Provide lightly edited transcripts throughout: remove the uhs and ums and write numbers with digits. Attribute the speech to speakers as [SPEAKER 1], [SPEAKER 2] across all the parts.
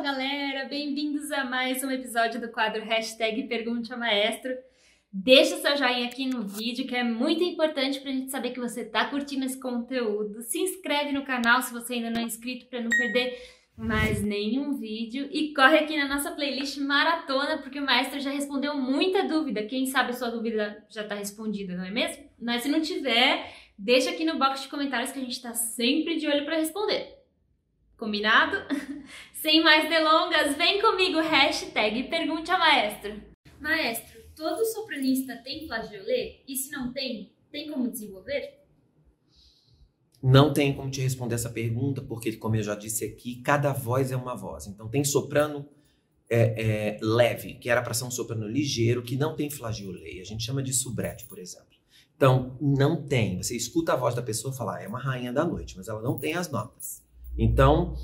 [SPEAKER 1] Fala galera, bem-vindos a mais um episódio do quadro Hashtag Pergunte ao Maestro. Deixa o seu joinha aqui no vídeo, que é muito importante pra gente saber que você tá curtindo esse conteúdo. Se inscreve no canal se você ainda não é inscrito para não perder mais nenhum vídeo. E corre aqui na nossa playlist Maratona, porque o Maestro já respondeu muita dúvida. Quem sabe a sua dúvida já tá respondida, não é mesmo? Mas se não tiver, deixa aqui no box de comentários que a gente tá sempre de olho para responder. Combinado? Sem mais delongas, vem comigo, hashtag Pergunte ao Maestro. Maestro, todo sopranista tem flageolê? E se não tem, tem como desenvolver?
[SPEAKER 2] Não tem como te responder essa pergunta, porque, como eu já disse aqui, cada voz é uma voz. Então, tem soprano leve, que era para ser um soprano ligeiro, que não tem flageolê. A gente chama de soubrette, por exemplo. Então, não tem. Você escuta a voz da pessoa e fala, é uma rainha da noite, mas ela não tem as notas. Então,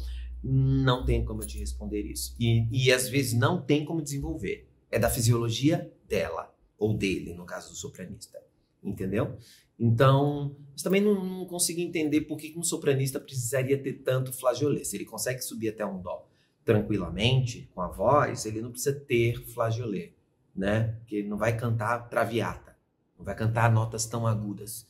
[SPEAKER 2] não tem como eu te responder isso. E às vezes não tem como desenvolver. É da fisiologia dela, ou dele, no caso do sopranista. Entendeu? Então, mas também não consigo entender por que um sopranista precisaria ter tanto flageolê. Se ele consegue subir até um dó tranquilamente, com a voz, ele não precisa ter flageolê, né? Porque ele não vai cantar traviata, não vai cantar notas tão agudas.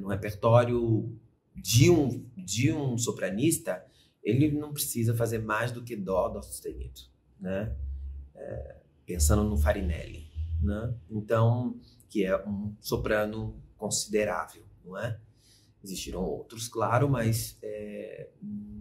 [SPEAKER 2] No repertório de um sopranista, ele não precisa fazer mais do que dó sustenido, né? Pensando no Farinelli, né? Então, que é um soprano considerável, não é? Existiram outros, claro, mas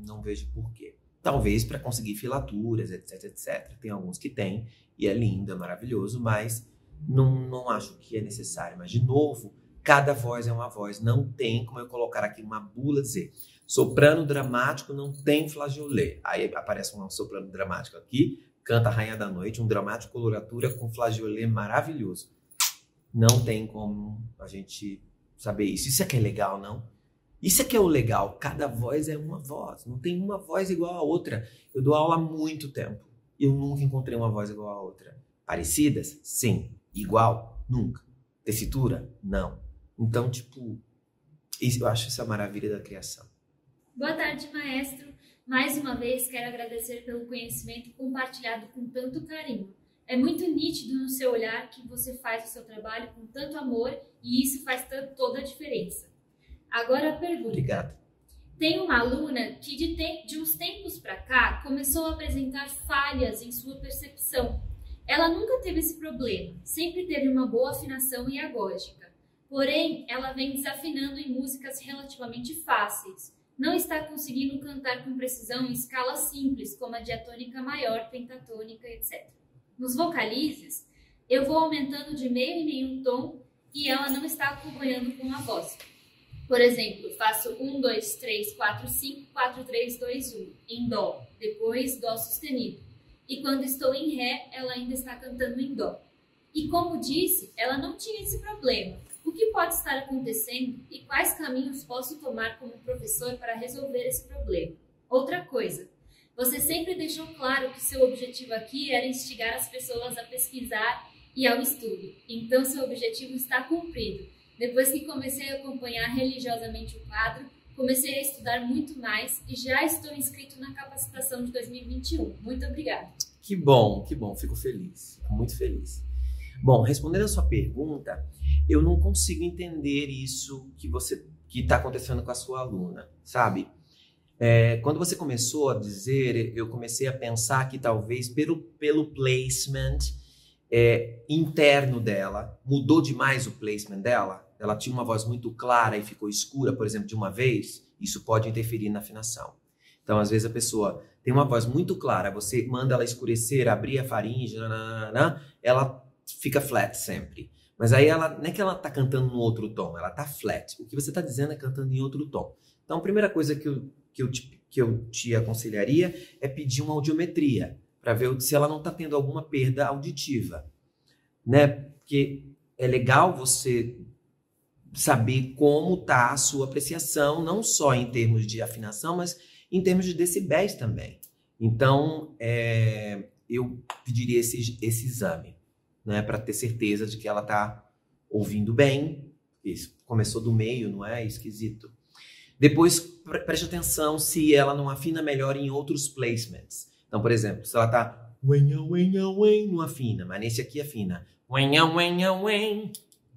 [SPEAKER 2] não vejo porquê. Talvez para conseguir filaturas, etc, etc. Tem alguns que tem, e é lindo, é maravilhoso, mas não acho que é necessário. Mas, de novo, cada voz é uma voz. Não tem como eu colocar aqui uma bula e dizer soprano dramático não tem flageolê. Aí aparece um soprano dramático aqui, canta a Rainha da Noite, um dramático coloratura com flageolê maravilhoso. Não tem como a gente saber isso. Isso é que é legal, não? Isso é que é o legal. Cada voz é uma voz. Não tem uma voz igual a outra. Eu dou aula há muito tempo. Eu nunca encontrei uma voz igual a outra. Parecidas? Sim. Igual? Nunca. Tessitura? Não. Então, eu acho essa maravilha da criação.
[SPEAKER 1] Boa tarde, maestro. Mais uma vez, quero agradecer pelo conhecimento compartilhado com tanto carinho. É muito nítido no seu olhar que você faz o seu trabalho com tanto amor e isso faz toda a diferença. Agora a pergunta.
[SPEAKER 2] Obrigado.
[SPEAKER 1] Tem uma aluna que de uns tempos para cá começou a apresentar falhas em sua percepção. Ela nunca teve esse problema, sempre teve uma boa afinação e agógica. Porém, ela vem desafinando em músicas relativamente fáceis. Não está conseguindo cantar com precisão em escalas simples, como a diatônica maior, pentatônica, etc. Nos vocalizes, eu vou aumentando de meio em nenhum tom e ela não está acompanhando com a voz. Por exemplo, faço 1, 2, 3, 4, 5, 4, 3, 2, 1 em dó, depois dó sustenido. E quando estou em ré, ela ainda está cantando em dó. E como disse, ela não tinha esse problema. O que pode estar acontecendo e quais caminhos posso tomar como professor para resolver esse problema? Outra coisa, você sempre deixou claro que seu objetivo aqui era instigar as pessoas a pesquisar e ao estudo. Então, seu objetivo está cumprido. Depois que comecei a acompanhar religiosamente o quadro, comecei a estudar muito mais e já estou inscrito na capacitação de 2021. Muito obrigada.
[SPEAKER 2] Que bom, fico feliz, fico muito feliz. Bom, respondendo a sua pergunta, eu não consigo entender isso que está acontecendo com a sua aluna, sabe? Quando você começou a dizer, eu comecei a pensar que talvez pelo placement interno dela, mudou demais o placement dela. Ela tinha uma voz muito clara e ficou escura, por exemplo, de uma vez. Isso pode interferir na afinação. Então, às vezes a pessoa tem uma voz muito clara, você manda ela escurecer, abrir a faringe, ela fica flat sempre. Mas aí ela, não é que ela está cantando no outro tom, ela está flat. O que você está dizendo é cantando em outro tom. Então, a primeira coisa que eu te aconselharia é pedir uma audiometria, para ver se ela não está tendo alguma perda auditiva, né? Porque é legal você saber como está a sua apreciação, não só em termos de afinação, mas em termos de decibéis também. Então, eu pediria esse exame, né, para ter certeza de que ela está ouvindo bem. Isso começou do meio, não é? Esquisito. Depois, preste atenção se ela não afina melhor em outros placements. Então, por exemplo, se ela tá não afina, mas nesse aqui afina.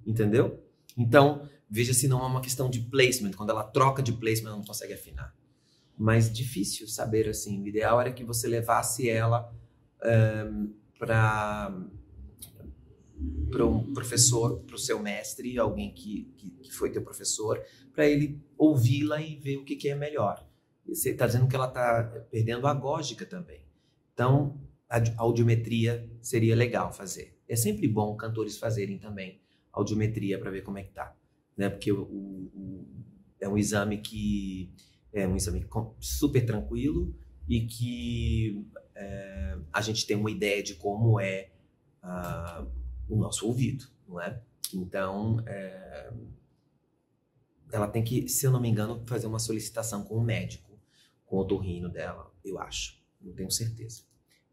[SPEAKER 2] Entendeu? Então, veja se não é uma questão de placement. Quando ela troca de placement, ela não consegue afinar. Mas difícil saber assim. O ideal era que você levasse ela para um professor, para o seu mestre, alguém que foi teu professor, para ele ouvi-la e ver o que é melhor. Você está dizendo que ela está perdendo a agógica também. Então, a audiometria seria legal fazer. É sempre bom cantores fazerem também audiometria para ver como é que tá, né? Porque é um exame super tranquilo e que a gente tem uma ideia de como é o nosso ouvido, não é? Então, ela tem que, se eu não me engano, fazer uma solicitação com o médico, com o otorrino dela, eu acho. Não tenho certeza.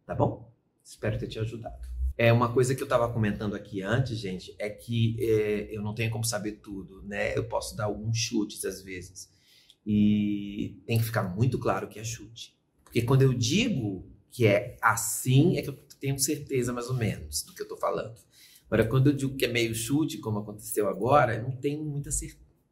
[SPEAKER 2] Tá bom? Espero ter te ajudado. Uma coisa que eu estava comentando aqui antes, gente, é que eu não tenho como saber tudo, né? Eu posso dar alguns chutes às vezes. E tem que ficar muito claro que é chute. Porque quando eu digo que é assim, é que eu tenho certeza mais ou menos do que eu estou falando. Agora, quando eu digo que é meio chute, como aconteceu agora, eu não tenho muita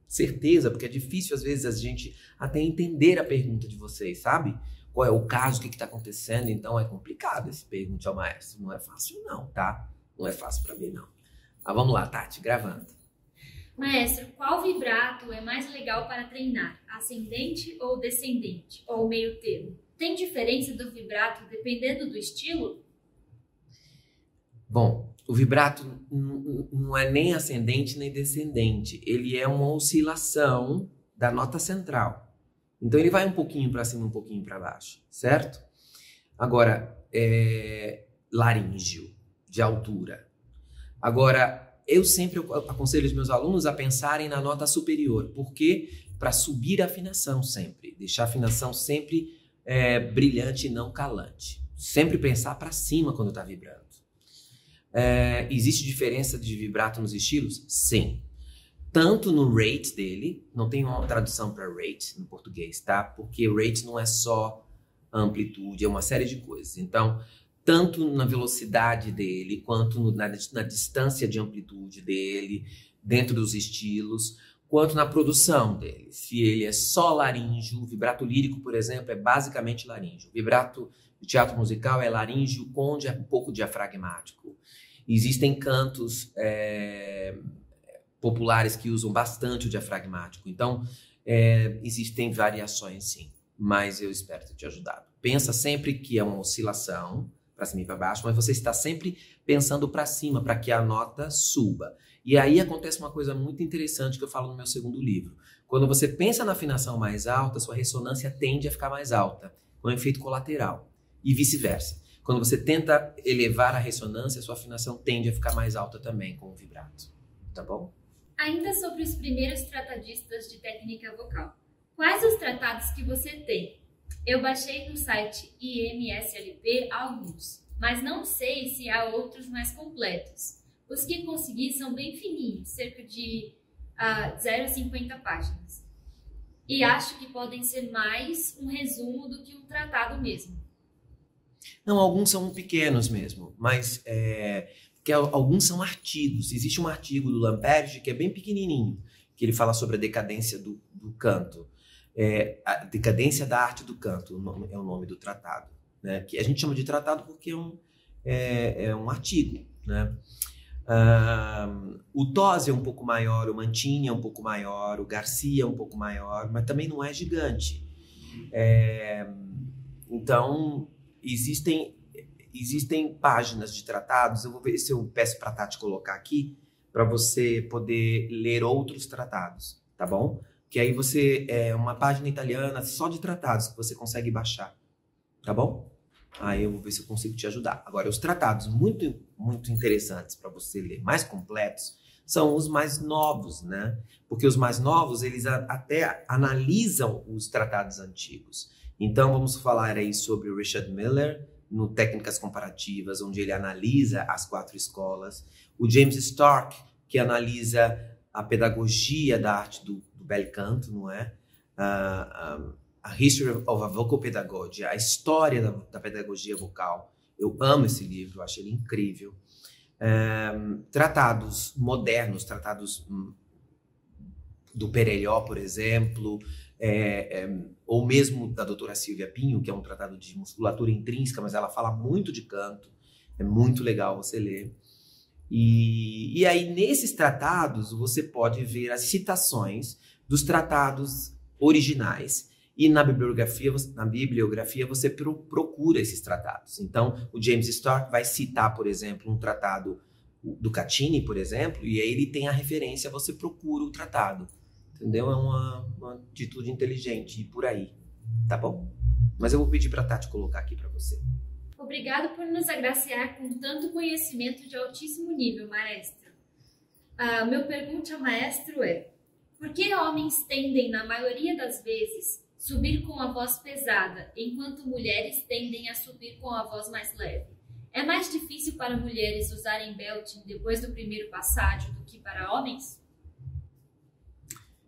[SPEAKER 2] certeza, porque é difícil às vezes a gente até entender a pergunta de vocês, sabe? Qual é o caso, o que está acontecendo, então é complicado esse pergunte ao maestro. Não é fácil não, tá? Não é fácil para mim não. Mas vamos lá, Tati, gravando.
[SPEAKER 1] Maestro, qual vibrato é mais legal para treinar? Ascendente ou descendente? Ou meio termo? Tem diferença do vibrato dependendo do estilo?
[SPEAKER 2] Bom, o vibrato não é nem ascendente nem descendente. Ele é uma oscilação da nota central. Então, ele vai um pouquinho para cima, um pouquinho para baixo, certo? Agora, laríngeo, de altura. Agora, eu sempre aconselho os meus alunos a pensarem na nota superior. Por quê? Para subir a afinação sempre. Deixar a afinação sempre brilhante e não calante. Sempre pensar para cima quando está vibrando. Existe diferença de vibrato nos estilos? Sim. Tanto no rate dele, não tem uma tradução para rate no português, tá? Porque rate não é só amplitude, é uma série de coisas. Então, tanto na velocidade dele, quanto na distância de amplitude dele, dentro dos estilos, quanto na produção dele. Se ele é só laríngeo, o vibrato lírico, por exemplo, é basicamente laríngeo. O vibrato de teatro musical é laríngeo com um pouco diafragmático. Existem cantos populares que usam bastante o diafragmático. Então, existem variações, sim. Mas eu espero ter te ajudado. Pensa sempre que é uma oscilação, para cima e para baixo, mas você está sempre pensando para cima, para que a nota suba. E aí acontece uma coisa muito interessante que eu falo no meu segundo livro. Quando você pensa na afinação mais alta, sua ressonância tende a ficar mais alta, com um efeito colateral. E vice-versa. Quando você tenta elevar a ressonância, sua afinação tende a ficar mais alta também, com o vibrato. Tá bom?
[SPEAKER 1] Ainda sobre os primeiros tratadistas de técnica vocal. Quais os tratados que você tem? Eu baixei no site IMSLP alguns, mas não sei se há outros mais completos. Os que consegui são bem fininhos, cerca de 0,50 páginas. E acho que podem ser mais um resumo do que um tratado mesmo.
[SPEAKER 2] Não, alguns são pequenos mesmo, mas que alguns são artigos. Existe um artigo do Lamperge que é bem pequenininho, que ele fala sobre a decadência do canto. A decadência da arte do canto é o nome do tratado, né? Que a gente chama de tratado porque é um artigo, né? O Tosi é um pouco maior, o Mantini é um pouco maior, o Garcia é um pouco maior, mas também não é gigante. Então, existem páginas de tratados. Eu vou ver se eu peço para a Tati colocar aqui, para você poder ler outros tratados, tá bom? Que aí uma página italiana só de tratados que você consegue baixar, tá bom? Aí eu vou ver se eu consigo te ajudar. Agora, os tratados muito, muito interessantes para você ler, mais completos, são os mais novos, né? Porque os mais novos, eles até analisam os tratados antigos. Então, vamos falar aí sobre o Richard Miller, no Técnicas Comparativas, onde ele analisa as 4 escolas. O James Stark, que analisa a pedagogia da arte do bel canto, não é? A History of a Vocal Pedagogy, a história da pedagogia vocal. Eu amo esse livro, eu acho ele incrível. Tratados modernos, tratados do Perelló, por exemplo, ou mesmo da doutora Silvia Pinho, que é um tratado de musculatura intrínseca, mas ela fala muito de canto. É muito legal você ler. E aí, nesses tratados, você pode ver as citações dos tratados originais. E na bibliografia você procura esses tratados. Então, o James Stark vai citar, por exemplo, um tratado do Caccini, por exemplo, e aí ele tem a referência, você procura o tratado. Entendeu? É uma atitude inteligente e por aí. Tá bom? Mas eu vou pedir para a Tati colocar aqui para você.
[SPEAKER 1] Obrigado por nos agraciar com tanto conhecimento de altíssimo nível, maestro. Meu pergunta ao maestro é: por que homens tendem, na maioria das vezes, subir com a voz pesada, enquanto mulheres tendem a subir com a voz mais leve? É mais difícil para mulheres usarem belting depois do primeiro passágio do que para homens?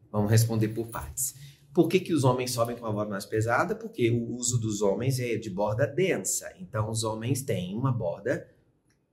[SPEAKER 2] Vamos responder por partes. Por que os homens sobem com a voz mais pesada? Porque o uso dos homens é de borda densa. Então, os homens têm uma borda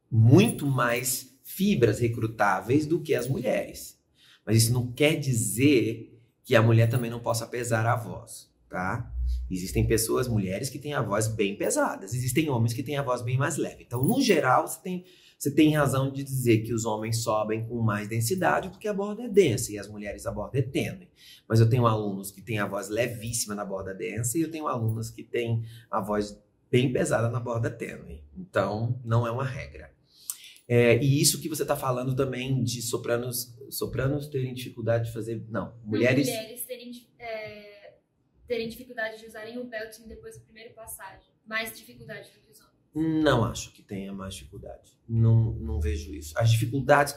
[SPEAKER 2] muito mais fibras recrutáveis do que as mulheres. Mas isso não quer dizer que a mulher também não possa pesar a voz, tá? Existem pessoas, mulheres, que têm a voz bem pesadas. Existem homens que têm a voz bem mais leve. Então, no geral, você tem razão de dizer que os homens sobem com mais densidade porque a borda é densa e as mulheres a borda é tênue. Mas eu tenho alunos que têm a voz levíssima na borda densa e eu tenho alunos que têm a voz bem pesada na borda tênue. Então, não é uma regra. E isso que você está falando também de sopranos terem dificuldade de fazer... Não, mulheres
[SPEAKER 1] terem dificuldade de usarem o belting depois do primeiro passágio. Mais dificuldade do que os homens.
[SPEAKER 2] Não acho que tenha mais dificuldade. Não vejo isso. As dificuldades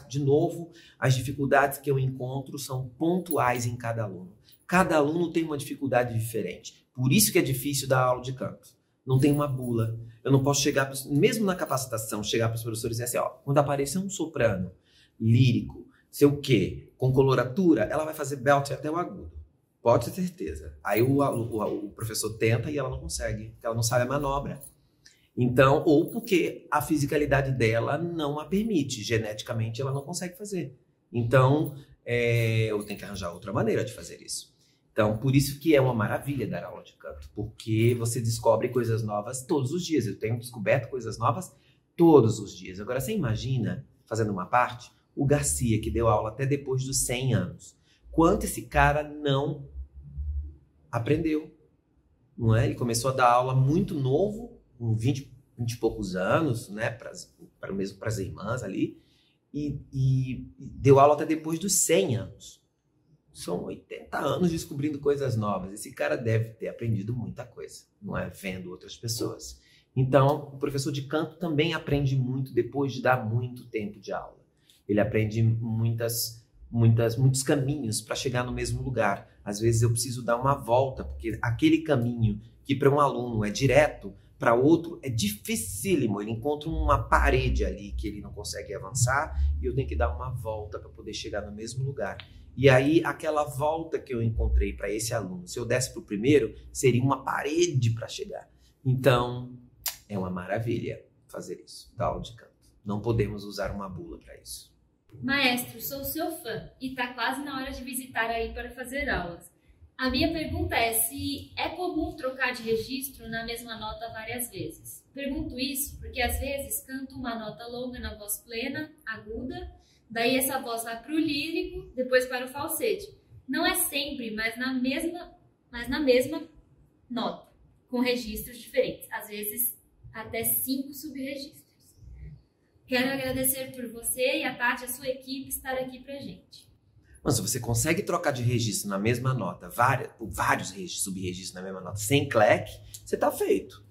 [SPEAKER 2] que eu encontro são pontuais em cada aluno. Cada aluno tem uma dificuldade diferente. Por isso que é difícil dar aula de canto. Não tem uma bula. Eu não posso chegar, mesmo na capacitação, chegar para os professores e dizer assim, quando aparecer um soprano lírico, sei o quê, com coloratura, ela vai fazer belting até o agudo. Pode ter certeza. Aí o professor tenta e ela não consegue, porque ela não sabe a manobra. Então, ou porque a fisicalidade dela não a permite, geneticamente ela não consegue fazer. Então, eu tenho que arranjar outra maneira de fazer isso. Então, por isso que é uma maravilha dar aula de canto, porque você descobre coisas novas todos os dias. Eu tenho descoberto coisas novas todos os dias. Agora, você imagina, fazendo uma parte, o Garcia, que deu aula até depois dos 100 anos. Quanto esse cara não aprendeu, não é? Ele começou a dar aula muito novo, com 20 e poucos anos, né, para as irmãs ali, e deu aula até depois dos 100 anos. São 80 anos descobrindo coisas novas. Esse cara deve ter aprendido muita coisa, não é? Vendo outras pessoas. Então, o professor de canto também aprende muito depois de dar muito tempo de aula. Ele aprende muitos caminhos para chegar no mesmo lugar. Às vezes eu preciso dar uma volta, porque aquele caminho que para um aluno é direto, para outro é dificílimo. Ele encontra uma parede ali que ele não consegue avançar e eu tenho que dar uma volta para poder chegar no mesmo lugar. E aí, aquela volta que eu encontrei para esse aluno, se eu desse para o primeiro, seria uma parede para chegar. Então, é uma maravilha fazer isso, dar aula de canto. Não podemos usar uma bula para isso.
[SPEAKER 1] Maestro, sou seu fã e está quase na hora de visitar aí para fazer aulas. A minha pergunta é se é comum trocar de registro na mesma nota várias vezes. Pergunto isso porque às vezes canto uma nota longa na voz plena, aguda, daí essa voz vai para o lírico, depois para o falsete. Não é sempre, mas na mesma nota, com registros diferentes. Às vezes até 5 subregistros. Quero agradecer por você e a Tati, a sua equipe, estar aqui pra gente.
[SPEAKER 2] Mas se você consegue trocar de registro na mesma nota, vários subregistros na mesma nota, sem clack, você tá feito.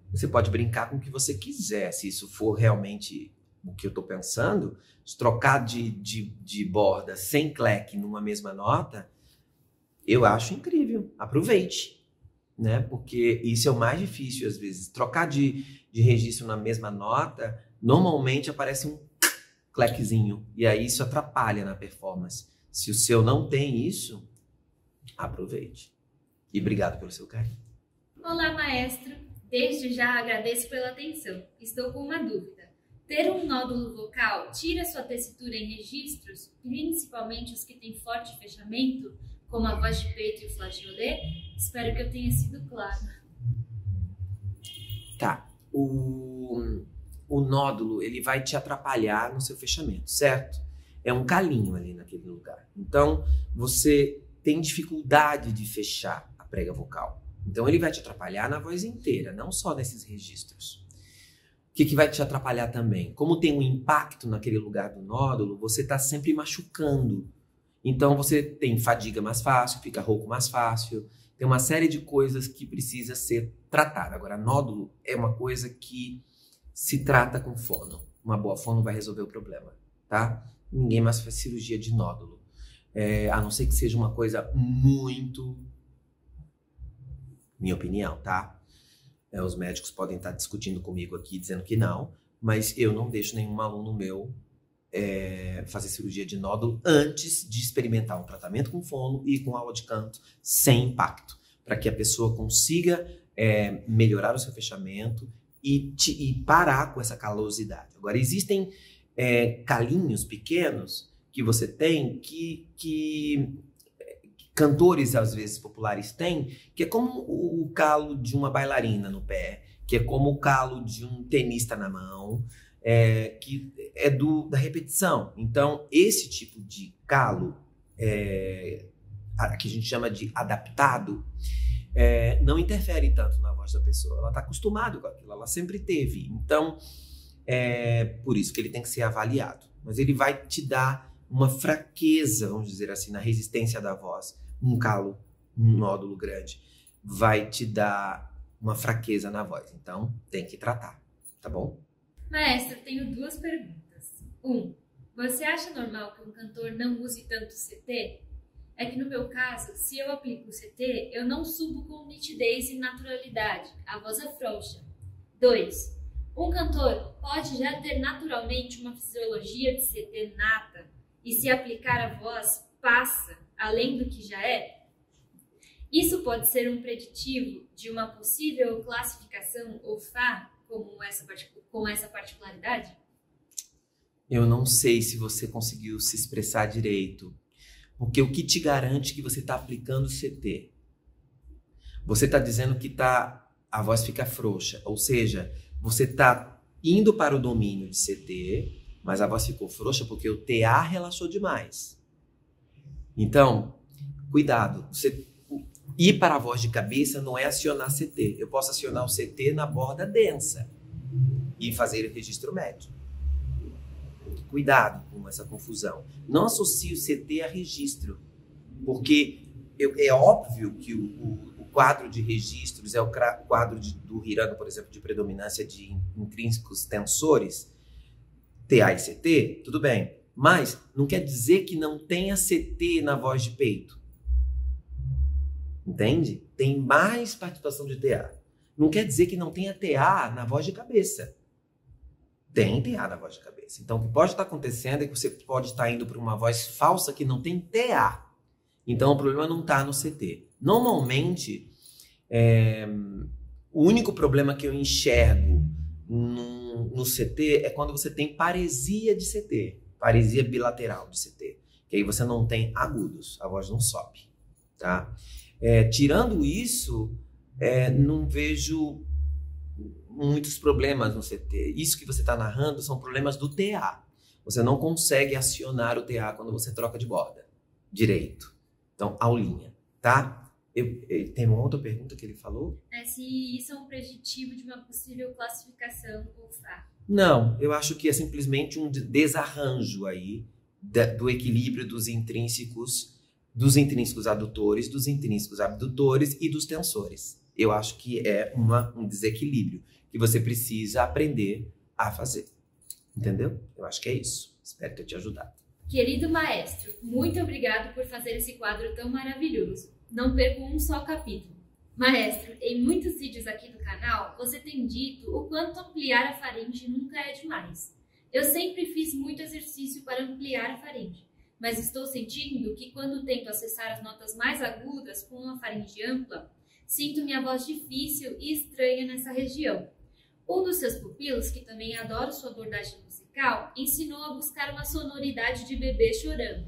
[SPEAKER 2] Você pode brincar com o que você quiser, se isso for realmente o que eu tô pensando. Se trocar de borda sem clack numa mesma nota, eu acho incrível. Aproveite, né? Porque isso é o mais difícil às vezes. Trocar de registro na mesma nota, normalmente aparece um clackzinho. E aí isso atrapalha na performance. Se o seu não tem isso, aproveite. E obrigado pelo seu carinho.
[SPEAKER 1] Olá, maestro. Desde já agradeço pela atenção. Estou com uma dúvida. Ter um nódulo vocal tira sua tessitura em registros, principalmente os que têm forte fechamento, como a voz de peito e o flageolé? Espero que eu tenha sido claro.
[SPEAKER 2] Tá. O nódulo, ele vai te atrapalhar no seu fechamento, certo? É um calinho ali naquele lugar. Então, você tem dificuldade de fechar a prega vocal. Então, ele vai te atrapalhar na voz inteira, não só nesses registros. O que vai te atrapalhar também? Como tem um impacto naquele lugar do nódulo, você está sempre machucando. Então, você tem fadiga mais fácil, fica rouco mais fácil. Tem uma série de coisas que precisa ser tratada. Agora, nódulo é uma coisa que se trata com fono. Uma boa fono vai resolver o problema, tá? Ninguém mais faz cirurgia de nódulo. A não ser que seja uma coisa muito... Minha opinião, tá? Os médicos podem estar discutindo comigo aqui, dizendo que não, mas eu não deixo nenhum aluno meu fazer cirurgia de nódulo antes de experimentar um tratamento com fono e com aula de canto sem impacto, para que a pessoa consiga melhorar o seu fechamento e parar com essa calosidade. Agora, existem calinhos pequenos que você tem que cantores, às vezes, populares têm, que é como o calo de uma bailarina no pé, que é como o calo de um tenista na mão, que é da repetição. Então, esse tipo de calo, que a gente chama de adaptado, não interfere tanto na voz da pessoa. Ela está acostumada com aquilo, ela sempre teve. Então, por isso que ele tem que ser avaliado. Mas ele vai te dar uma fraqueza, vamos dizer assim, na resistência da voz. Um calo, um nódulo grande, vai te dar uma fraqueza na voz. Então, tem que tratar, tá bom?
[SPEAKER 1] Maestro, tenho duas perguntas. 1. Você acha normal que um cantor não use tanto CT? É que no meu caso, se eu aplico o CT, eu não subo com nitidez e naturalidade. A voz afrouxa. 2. Um cantor pode já ter naturalmente uma fisiologia de CT nata e se aplicar a voz, passa além do que já é? Isso pode ser um preditivo de uma possível classificação OFA com essa particularidade?
[SPEAKER 2] Eu não sei se você conseguiu se expressar direito, porque o que te garante que você está aplicando CT? Você está dizendo que a voz fica frouxa, ou seja, você está indo para o domínio de CT, mas a voz ficou frouxa porque o TA relaxou demais. Então, cuidado. Você ir para a voz de cabeça não é acionar CT. Eu posso acionar o CT na borda densa e fazer o registro médio. Cuidado com essa confusão. Não associe o CT a registro, porque é óbvio que o quadro de registros é o quadro do Hirano, por exemplo, de predominância de intrínsecos tensores, TA e CT, tudo bem. Mas não quer dizer que não tenha CT na voz de peito. Entende? Tem mais participação de TA. Não quer dizer que não tenha TA na voz de cabeça. Tem TA na voz de cabeça. Então, o que pode estar acontecendo é que você pode estar indo para uma voz falsa que não tem TA. Então, o problema não está no CT. Normalmente, o único problema que eu enxergo no CT é quando você tem paresia de CT. Paresia bilateral de CT. Que aí você não tem agudos. A voz não sobe. Tá? Tirando isso, não vejo muitos problemas no CT. Isso que você está narrando são problemas do TA. Você não consegue acionar o TA quando você troca de borda direito. Então, aulinha, tá? Tem uma outra pergunta que ele falou?
[SPEAKER 1] Se isso é um preditivo de uma possível classificação OFA.
[SPEAKER 2] Não, eu acho que é simplesmente um desarranjo aí do equilíbrio dos intrínsecos adutores, dos intrínsecos abdutores e dos tensores. Eu acho que é um desequilíbrio que você precisa aprender a fazer. Entendeu? Eu acho que é isso. Espero ter te ajudado.
[SPEAKER 1] Querido maestro, muito obrigado por fazer esse quadro tão maravilhoso. Não perco um só capítulo. Maestro, em muitos vídeos aqui do canal, você tem dito o quanto ampliar a faringe nunca é demais. Eu sempre fiz muito exercício para ampliar a faringe, mas estou sentindo que quando tento acessar as notas mais agudas com uma faringe ampla, sinto minha voz difícil e estranha nessa região. Um dos seus pupilos, que também adora sua abordagem musical, ensinou a buscar uma sonoridade de bebê chorando.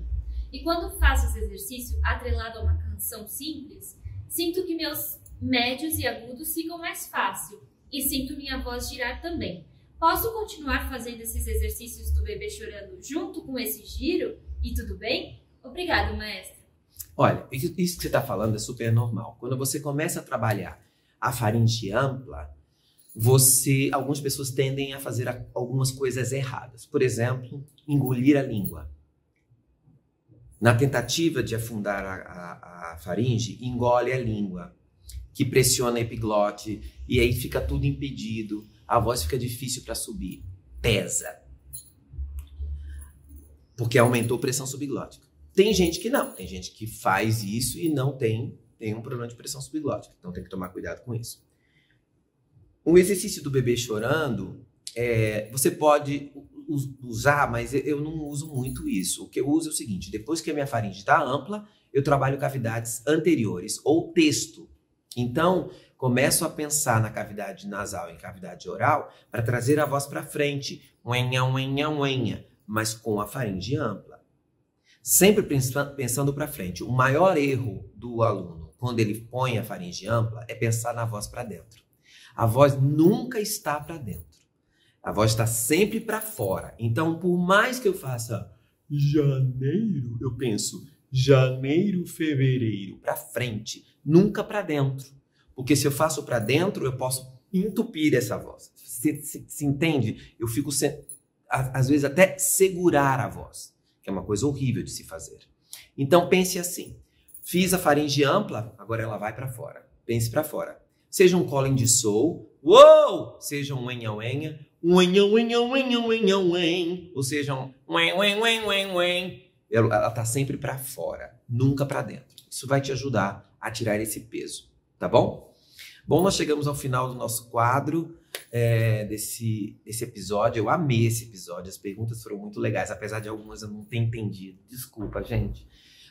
[SPEAKER 1] E quando faço esse exercício atrelado a uma canção simples, sinto que meus médios e agudos ficam mais fácil e sinto minha voz girar também. Posso continuar fazendo esses exercícios do bebê chorando junto com esse giro? E tudo bem? Obrigado, maestra.
[SPEAKER 2] Olha, isso que você está falando é super normal. Quando você começa a trabalhar a faringe ampla, algumas pessoas tendem a fazer algumas coisas erradas. Por exemplo, engolir a língua. Na tentativa de afundar a faringe, engole a língua, que pressiona a epiglote, e aí fica tudo impedido, a voz fica difícil para subir, pesa, porque aumentou a pressão subglótica. Tem gente que não, tem gente que faz isso e não tem um problema de pressão subglótica, então tem que tomar cuidado com isso. O exercício do bebê chorando, você pode usar, mas eu não uso muito isso. O que eu uso é o seguinte: depois que a minha faringe está ampla, eu trabalho cavidades anteriores ou texto. Então, começo a pensar na cavidade nasal e cavidade oral para trazer a voz para frente, uenha, uenha, uenha, mas com a faringe ampla. Sempre pensando para frente. O maior erro do aluno, quando ele põe a faringe ampla, é pensar na voz para dentro. A voz nunca está para dentro. A voz está sempre para fora. Então, por mais que eu faça janeiro, eu penso janeiro, fevereiro, para frente, nunca para dentro. Porque se eu faço para dentro, eu posso entupir essa voz. Se entende? Eu fico, às vezes, até segurar a voz, que é uma coisa horrível de se fazer. Então, pense assim. Fiz a faringe ampla, agora ela vai para fora. Pense para fora. Seja um calling de soul, uou! Seja um uenha-uenha, ou seja um uem. Ela está sempre para fora, nunca para dentro. Isso vai te ajudar a tirar esse peso, tá bom? Bom, nós chegamos ao final do nosso quadro desse episódio. Eu amei esse episódio, as perguntas foram muito legais, apesar de algumas eu não ter entendido. Desculpa, gente,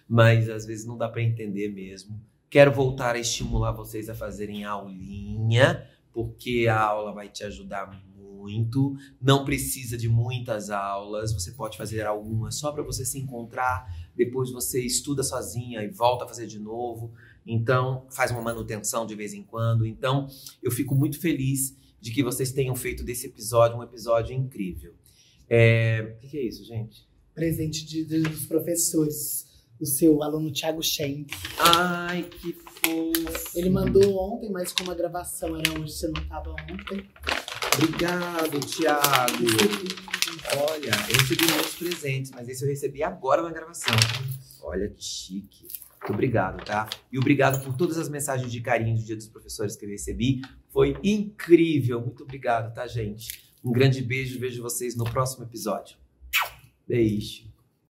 [SPEAKER 2] mas às vezes não dá para entender mesmo. Quero voltar a estimular vocês a fazerem aulinha, porque a aula vai te ajudar muito. Não precisa de muitas aulas, você pode fazer algumas só para você se encontrar. Depois você estuda sozinha e volta a fazer de novo. Então, faz uma manutenção de vez em quando. Então, eu fico muito feliz de que vocês tenham feito desse episódio um episódio incrível. O que é isso, gente?
[SPEAKER 3] Presente dos professores. Do seu aluno Thiago Schenck.
[SPEAKER 2] Ai, que fofo.
[SPEAKER 3] Ele mandou ontem, mas como a gravação era hoje, você não estava ontem.
[SPEAKER 2] Obrigado, Thiago. Olha, eu recebi muitos presentes, mas esse eu recebi agora na gravação. Olha que chique. Muito obrigado, tá? E obrigado por todas as mensagens de carinho do Dia dos Professores que eu recebi. Foi incrível. Muito obrigado, tá, gente? Um grande beijo. Vejo vocês no próximo episódio. Beijo.